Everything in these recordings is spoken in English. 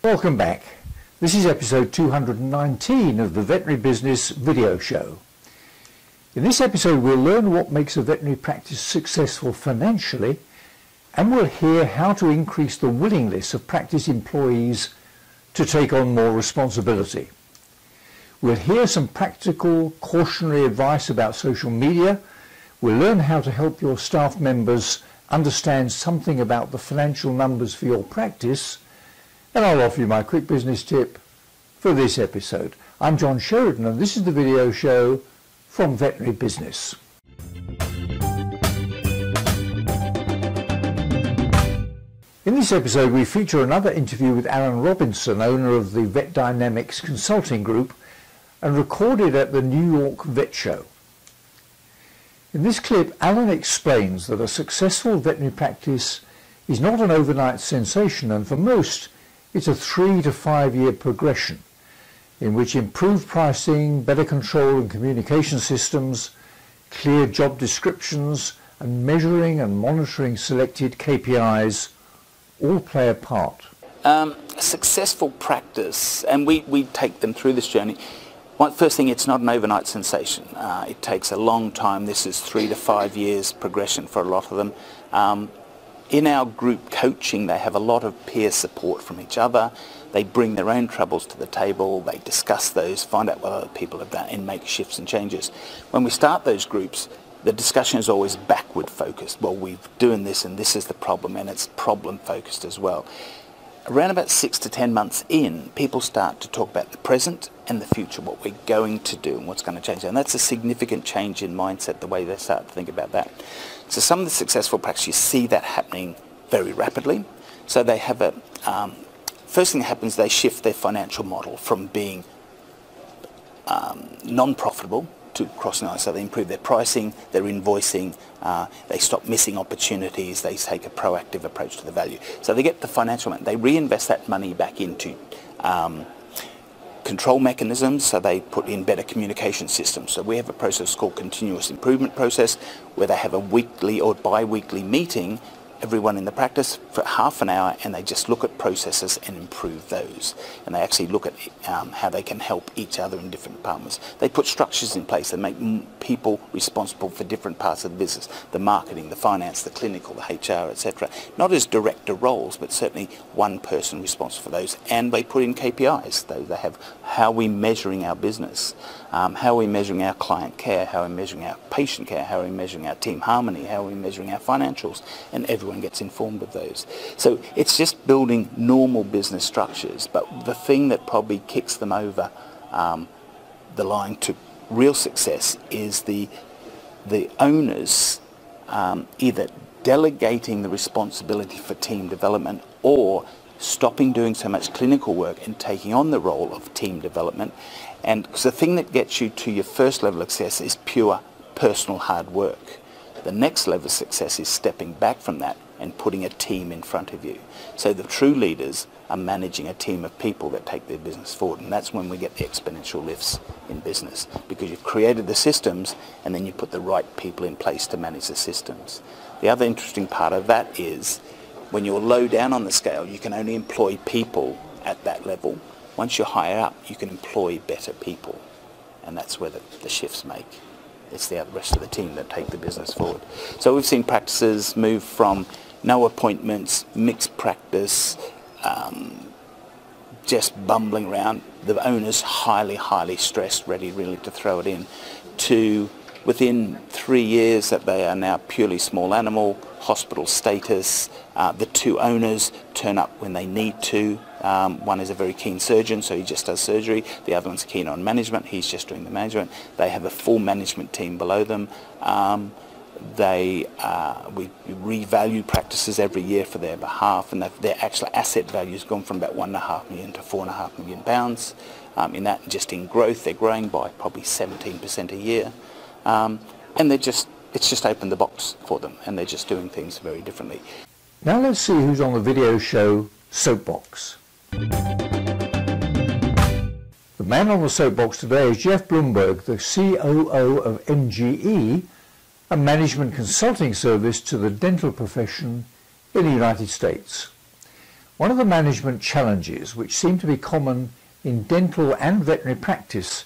Welcome back. This is episode 219 of the Veterinary Business video show. In this episode we'll learn what makes a veterinary practice successful financially, and we'll hear how to increase the willingness of practice employees to take on more responsibility. We'll hear some practical cautionary advice about social media. We'll learn how to help your staff members understand something about the financial numbers for your practice, and I'll offer you my quick business tip for this episode. I'm John Sheridan, and this is the video show from Veterinary Business. In this episode we feature another interview with Alan Robinson, owner of the Vet Dynamics Consulting Group, and recorded at the New York Vet Show. In this clip, Alan explains that a successful veterinary practice is not an overnight sensation, and for most it's a 3 to 5 year progression in which improved pricing, better control and communication systems, clear job descriptions, and measuring and monitoring selected KPIs all play a part. A successful practice, and we take them through this journey. First thing, it's not an overnight sensation. It takes a long time. This is 3 to 5 years progression for a lot of them. In our group coaching, they have a lot of peer support from each other. They bring their own troubles to the table, they discuss those, find out what other people have done, and make shifts and changes. When we start those groups, the discussion is always backward focused. Well, we're doing this and this is the problem, and it's problem focused as well. Around about 6 to 10 months in, people start to talk about the present and the future, what we're going to do and what's going to change. And that's a significant change in mindset, the way they start to think about that. So some of the successful practices, you see that happening very rapidly. So they have a, first thing that happens, they shift their financial model from being non-profitable to crossing lines. So they improve their pricing, their invoicing, they stop missing opportunities, they take a proactive approach to the value. So they get the financial money, they reinvest that money back into control mechanisms, so they put in better communication systems. So we have a process called continuous improvement process, where they have a weekly or bi-weekly meeting, everyone in the practice, for half an hour, and they just look at processes and improve those. And they actually look at how they can help each other in different departments. They put structures in place that make people responsible for different parts of the business, the marketing, the finance, the clinical, the HR, etc. Not as director roles, but certainly one person responsible for those. And they put in KPIs. They have how we're measuring our business, how we're measuring our client care, how we're measuring our patient care, how we're measuring our team harmony, how we're measuring our financials, and everyone gets informed of those. So it's just building normal business structures, but the thing that probably kicks them over the line to real success is the owners either delegating the responsibility for team development or stopping doing so much clinical work and taking on the role of team development. And because the thing that gets you to your first level of success is pure personal hard work. The next level of success is stepping back from that and putting a team in front of you. So the true leaders are managing a team of people that take their business forward, and that's when we get the exponential lifts in business, because you've created the systems and then you put the right people in place to manage the systems. The other interesting part of that is when you're low down on the scale, you can only employ people at that level. Once you're higher up, you can employ better people, and that's where the shifts make. It's the rest of the team that take the business forward. So we've seen practices move from no appointments, mixed practice, just bumbling around, the owners highly stressed, ready really to throw it in, to within 3 years that they are now purely small animal, hospital status. The two owners turn up when they need to. One is a very keen surgeon, so he just does surgery. The other one's keen on management, he's just doing the management. They have a full management team below them. We revalue practices every year for their behalf, and their actual asset value has gone from about £1.5 million to £4.5 million. In that, just in growth, they're growing by probably 17% a year. And it's just opened the box for them, and they're just doing things very differently. Now let's see who's on the video show Soapbox. The man on the soapbox today is Jeff Bloomberg, the COO of MGE, a management consulting service to the dental profession in the United States. One of the management challenges which seem to be common in dental and veterinary practice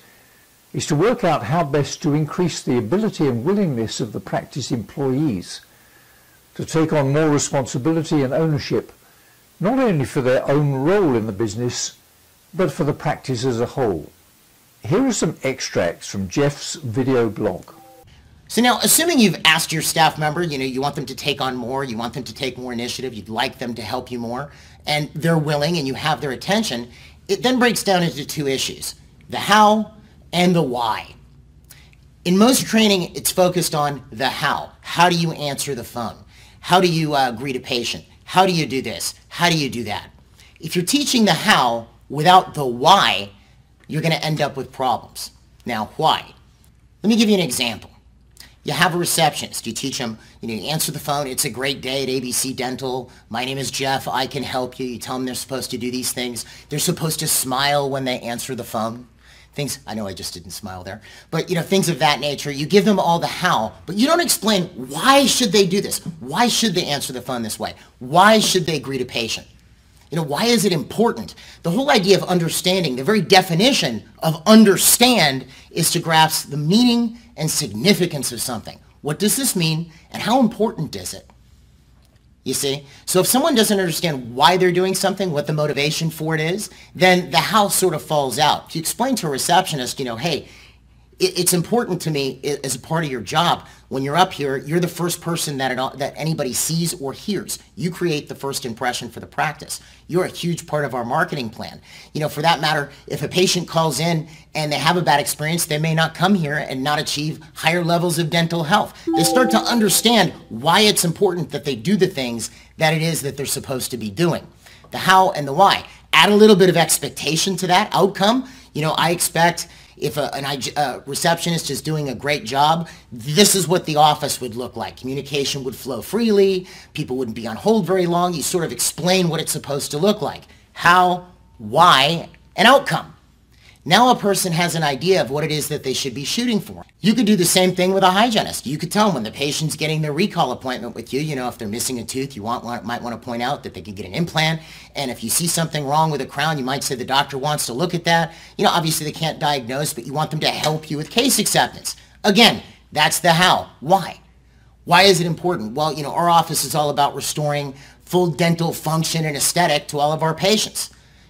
is to work out how best to increase the ability and willingness of the practice employees to take on more responsibility and ownership, not only for their own role in the business, but for the practice as a whole. Here are some extracts from Jeff's video blog. So now, assuming you've asked your staff member, you want them to take on more, you want them to take more initiative, you'd like them to help you more, and they're willing and you have their attention, it then breaks down into two issues, the how and the why. In most training, it's focused on the how. How do you answer the phone? How do you greet a patient? How do you do this? How do you do that? If you're teaching the how without the why, you're going to end up with problems. Now, why? Let me give you an example. You have a receptionist. You teach them, you answer the phone. It's a great day at ABC Dental. My name is Jeff. I can help you. You tell them they're supposed to do these things. They're supposed to smile when they answer the phone. Things, I know I just didn't smile there, but things of that nature. You give them all the how, but you don't explain why should they do this? Why should they answer the phone this way? Why should they greet a patient? Why is it important? The whole idea of understanding, the very definition of understand is to grasp the meaning and significance of something. What does this mean and how important is it? You see? So if someone doesn't understand why they're doing something, what the motivation for it is, then the how sort of falls out. If you explain to a receptionist, hey, it's important to me as a part of your job. When you're up here, you're the first person that anybody sees or hears. You create the first impression for the practice. You're a huge part of our marketing plan. For that matter, if a patient calls in and they have a bad experience, they may not come here and not achieve higher levels of dental health. They start to understand why it's important that they do the things that it is that they're supposed to be doing. The how and the why. Add a little bit of expectation to that outcome. I expect if a receptionist is doing a great job, this is what the office would look like. Communication would flow freely. People wouldn't be on hold very long. You sort of explain what it's supposed to look like. How, why, and outcome. Now a person has an idea of what it is that they should be shooting for. You could do the same thing with a hygienist. You could tell them when the patient's getting their recall appointment with you, if they're missing a tooth, you might want to point out that they could get an implant. And if you see something wrong with a crown, you might say the doctor wants to look at that. Obviously they can't diagnose, but you want them to help you with case acceptance. Again, that's the how. Why? Why is it important? Well, our office is all about restoring full dental function and aesthetic to all of our patients.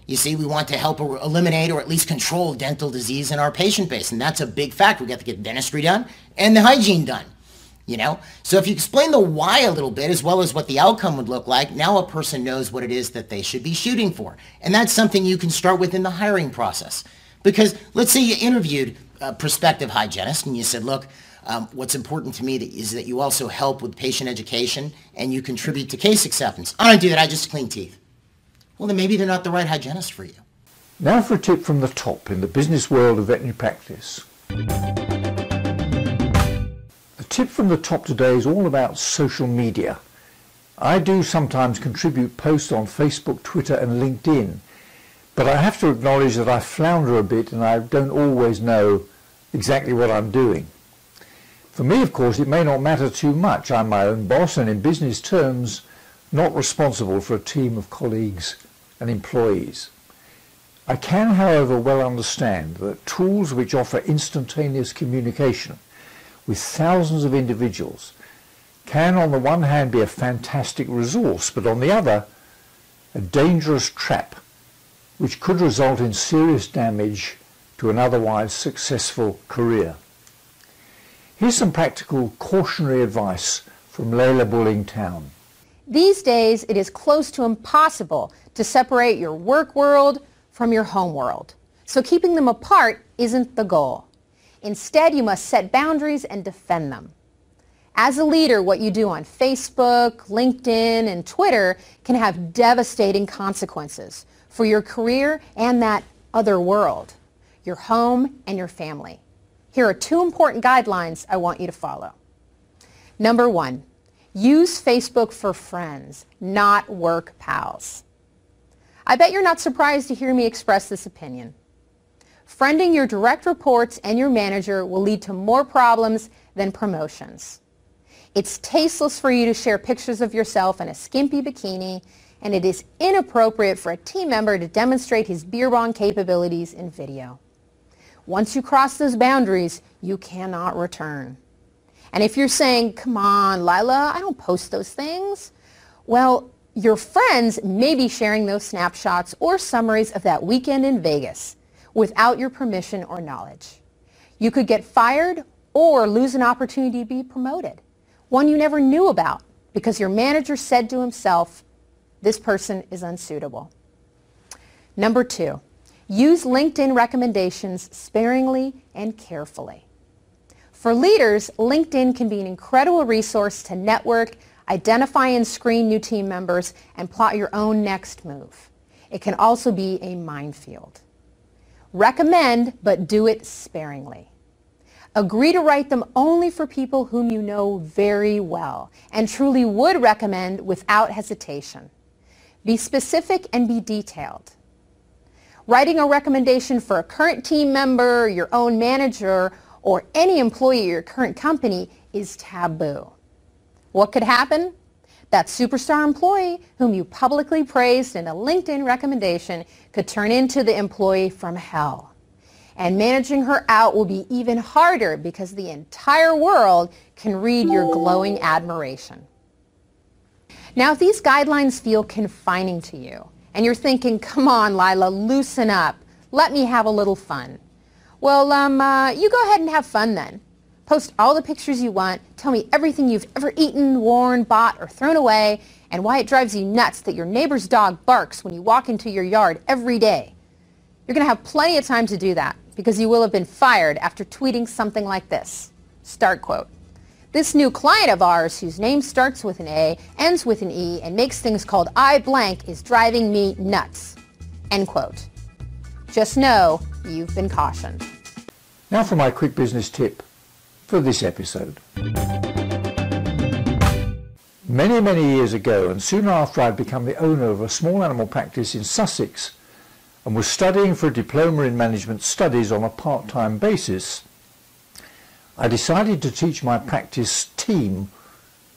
You see, we want to help eliminate or at least control dental disease in our patient base. And that's a big factor. We got to get dentistry done and the hygiene done. So if you explain the why a little bit as well as what the outcome would look like, now a person knows what it is that they should be shooting for. And that's something you can start with in the hiring process. Because let's say you interviewed a prospective hygienist and you said, look, what's important to me is that you also help with patient education and you contribute to case acceptance. I don't do that. I just clean teeth. Well, then maybe they're not the right hygienist for you. Now for a tip from the top in the business world of veterinary practice. The tip from the top today is all about social media. I do sometimes contribute posts on Facebook, Twitter and LinkedIn, but I have to acknowledge that I flounder a bit and I don't always know exactly what I'm doing. For me, of course, it may not matter too much. I'm my own boss and in business terms, not responsible for a team of colleagues and employees. I can, however, well understand that tools which offer instantaneous communication with thousands of individuals can, on the one hand, be a fantastic resource, but on the other, a dangerous trap which could result in serious damage to an otherwise successful career. Here's some practical cautionary advice from Leila Bullingtown. These days, it is close to impossible to separate your work world from your home world. So keeping them apart isn't the goal. Instead, you must set boundaries and defend them. As a leader, what you do on Facebook, LinkedIn, and Twitter can have devastating consequences for your career and that other world, your home and your family. Here are two important guidelines I want you to follow. Number one, use Facebook for friends, not work pals. I bet you're not surprised to hear me express this opinion. Friending your direct reports and your manager will lead to more problems than promotions. It's tasteless for you to share pictures of yourself in a skimpy bikini and it is inappropriate for a team member to demonstrate his beer bong capabilities in video. Once you cross those boundaries, you cannot return. And if you're saying, come on, Lila, I don't post those things, well, your friends may be sharing those snapshots or summaries of that weekend in Vegas without your permission or knowledge. You could get fired or lose an opportunity to be promoted, one you never knew about because your manager said to himself, this person is unsuitable. Number 2, use LinkedIn recommendations sparingly and carefully. For leaders, LinkedIn can be an incredible resource to network, identify and screen new team members, and plot your own next move. It can also be a minefield. Recommend, but do it sparingly. Agree to write them only for people whom you know very well and truly would recommend without hesitation. Be specific and be detailed. Writing a recommendation for a current team member, your own manager, or any employee at your current company is taboo. What could happen? That superstar employee whom you publicly praised in a LinkedIn recommendation could turn into the employee from hell. And managing her out will be even harder because the entire world can read your glowing admiration. Now, if these guidelines feel confining to you, and you're thinking, come on, Lila, loosen up, let me have a little fun. Well, you go ahead and have fun then. Post all the pictures you want, tell me everything you've ever eaten, worn, bought, or thrown away, and why it drives you nuts that your neighbor's dog barks when you walk into your yard every day. You're going to have plenty of time to do that because you will have been fired after tweeting something like this. Start quote. This new client of ours, whose name starts with an A, ends with an E, and makes things called I blank, is driving me nuts. End quote. Just know you've been cautioned. Now for my quick business tip for this episode. Many years ago, and soon after I'd become the owner of a small animal practice in Sussex and was studying for a diploma in management studies on a part-time basis, I decided to teach my practice team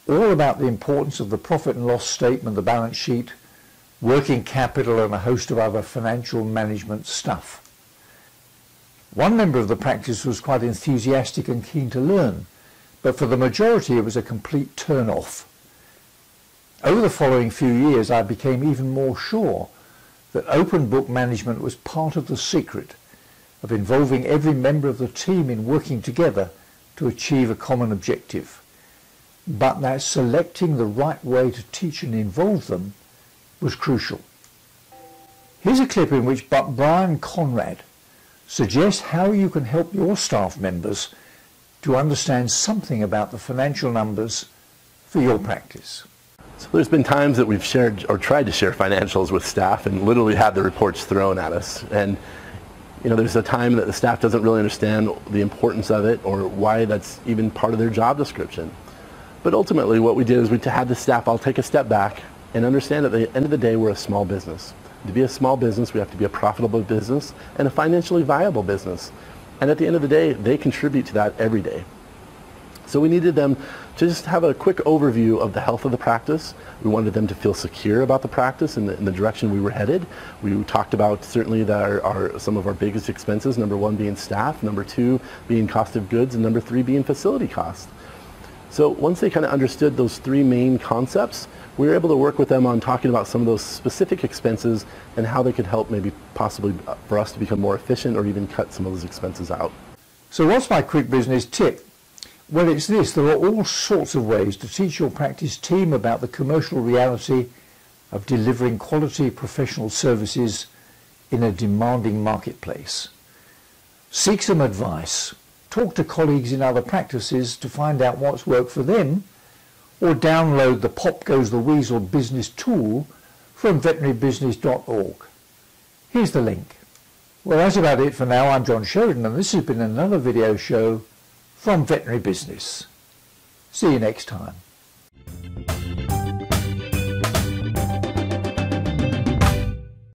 all about the importance of the profit and loss statement, the balance sheet, working capital, and a host of other financial management stuff. One member of the practice was quite enthusiastic and keen to learn, but for the majority it was a complete turn-off. Over the following few years I became even more sure that open book management was part of the secret of involving every member of the team in working together to achieve a common objective, but that selecting the right way to teach and involve them was crucial. Here's a clip in which Brian Conrad suggests how you can help your staff members to understand something about the financial numbers for your practice. So there's been times that we've shared or tried to share financials with staff and literally had the reports thrown at us. And there's a time that the staff doesn't really understand the importance of it or why that's even part of their job description. But ultimately what we did is we had the staff all take a step back and understand at the end of the day we're a small business. To be a small business, we have to be a profitable business and a financially viable business. And at the end of the day, they contribute to that every day. So we needed them to just have a quick overview of the health of the practice. We wanted them to feel secure about the practice and the direction we were headed. We talked about certainly some of our biggest expenses, number 1 being staff, number 2 being cost of goods, and number 3 being facility cost. So once they kind of understood those 3 main concepts, we were able to work with them on talking about some of those specific expenses and how they could help maybe possibly for us to become more efficient or even cut some of those expenses out. So what's my quick business tip? Well, it's this. There are all sorts of ways to teach your practice team about the commercial reality of delivering quality professional services in a demanding marketplace. Seek some advice. Talk to colleagues in other practices to find out what's worked for them, or download the Pop Goes the Weasel business tool from veterinarybusiness.org. Here's the link. Well, that's about it for now. I'm John Sheridan, and this has been another video show from Veterinary Business. See you next time.